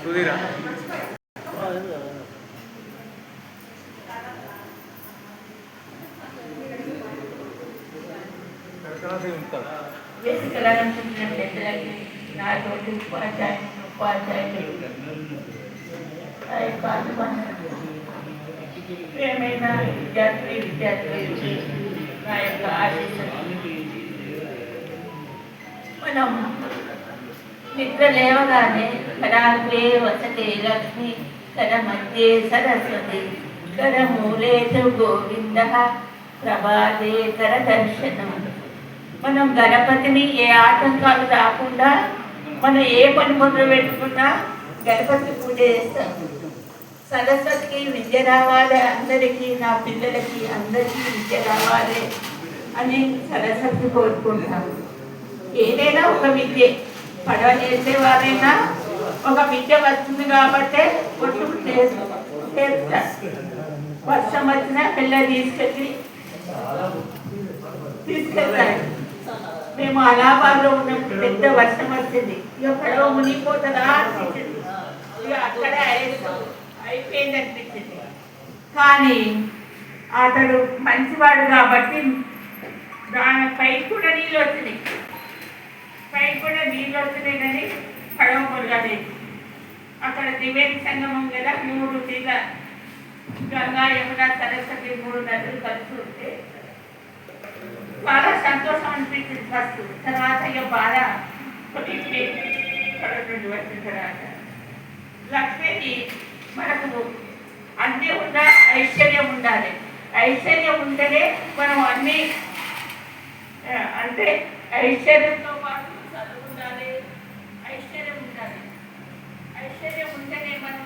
సుధీరా నాతోటి ఉపాధ్యాయులు ఏమైనా విద్యార్థులకి నా యొక్క ఆశీస్సులు. మనం నిద్ర లేవగానే కరాగ్రే వసతే లక్ష్మి కర మధ్యే సరస్వతి కర మూలే గోవింద ప్రభాతే కర దర్శనం. మనం గణపతిని ఏ ఆటంకాలు రాకుండా మనం ఏ పని మొదలు పెట్టుకున్నా గణపతి పూజ చేస్తాం. సరస్వతికి విద్య రావాలి, అందరికీ నా పిల్లలకి అందరికీ విద్య రావాలి అని సరస్వతి కోరుకుంటాం. ఏదైనా ఒక విద్య పడవ చేసేవారైనా ఒక విద్య వస్తుంది కాబట్టి ఒట్టు చేస్తారు. వర్షం వచ్చినా పిల్లలు తీసుకెళ్తారు. మేము అలహాబాద్లో ఉన్నప్పుడు పెద్ద వర్షం వచ్చింది, ఇక పడవ మునిగిపోతుందా అనిపించింది, ఇక అక్కడే అయిపోయింది అనిపించింది. కానీ అతడు మంచివాడు కాబట్టి దాని పైకి కూడా నీళ్ళు వచ్చినాయి, కానీ పడవ మునగలేదు. అక్కడ త్రివేణి సంగమం కదా, 3 నీళ్ళ గంగా యమున సరస్వతి 3 నదులు కలిసి ఉంటే చాలా సంతోషం అనిపించింది ఫస్ట్. తర్వాత ఇక బాధ వచ్చిన తర్వాత లక్ష్మికి మనకు అన్నీ ఉన్న ఐశ్వర్యం ఉండాలి. ఐశ్వర్యం ఉంటేనే మనం అన్నీ, అంటే ఐశ్వర్యంతో పాటు చదువు ఉండాలి, ఐశ్వర్యం ఉండాలి. ఐశ్వర్యం ఉంటేనే మనం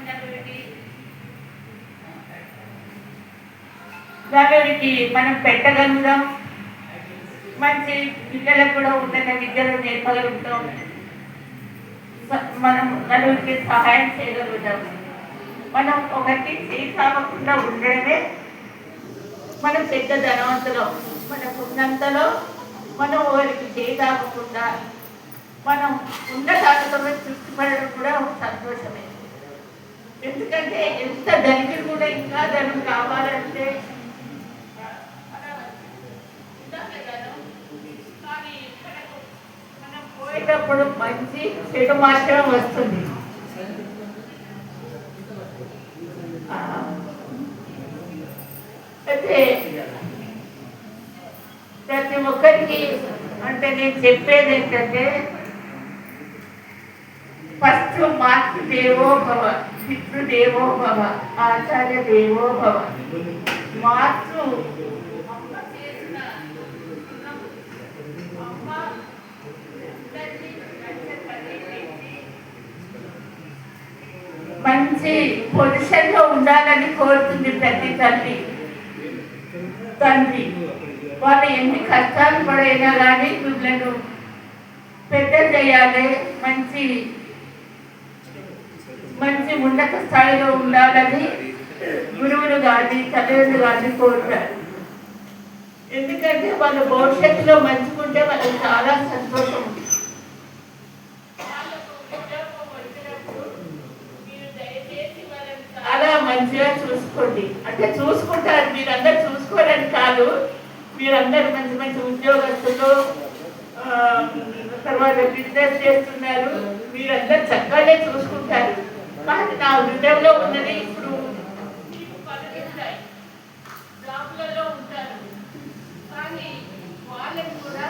నలుగురికి మనం పెట్టగలుగుతాం, మంచి పిల్లలకు కూడా ఉన్నత విద్యలు నేర్పగలుగుతాం, మనం నలుగురికి సహాయం చేయగలుగుతాం. మనం ఒకటి చేసామకుండా ఉండడమే మనం పెద్ద ధనవంతులు. మనకు ఉన్నంతలో మనం ఒకరికి చేయదామకుండా మనం ఉన్నతాలతో తృప్తిపడడం కూడా సంతోషమే. ఎందుకంటే ఎంత ధనికులు కూడా ఇంకా ధనం కావాలంటే పోయేటప్పుడు మంచి చెడు మాత్రం వస్తుంది. అయితే ప్రతి ఒక్కరికి అంటే నేను చెప్పేది ఏంటంటే, ఫస్ట్ మాతృదేవో భవ, పితృదేవో భవ, ఆచార్య దేవో భవ. మాతృ మంచి పొజిషన్లో ఉండాలని కోరుతుంది ప్రతి తండ్రి. వాళ్ళు ఎన్ని కష్టాలు పడైనా కానీ వీళ్ళను పెద్ద చేయాలి, మంచి ఉన్నత స్థాయిలో ఉండాలని గురువులు కానీ తల్లిదండ్రులు కానీ కోరుతారు. ఎందుకంటే వాళ్ళ భవిష్యత్తులో మంచుకుంటే వాళ్ళకి చాలా సంతోషం ఉంది. చాలా మంచిగా చూసుకోండి, అంటే చూసుకుంటారు. మీరందరూ చూసుకోవాలని కాదు, మీరందరూ మంచి మంచి ఉద్యోగస్తులు, తర్వాత బిజినెస్ చేస్తున్నారు, మీరందరూ చక్కగానే చూసుకుంటారు. కానీ నా హృదయంలో ఉన్నది ఇప్పుడు జాబ్లలో ఉంటారు, కానీ వాళ్ళని కూడా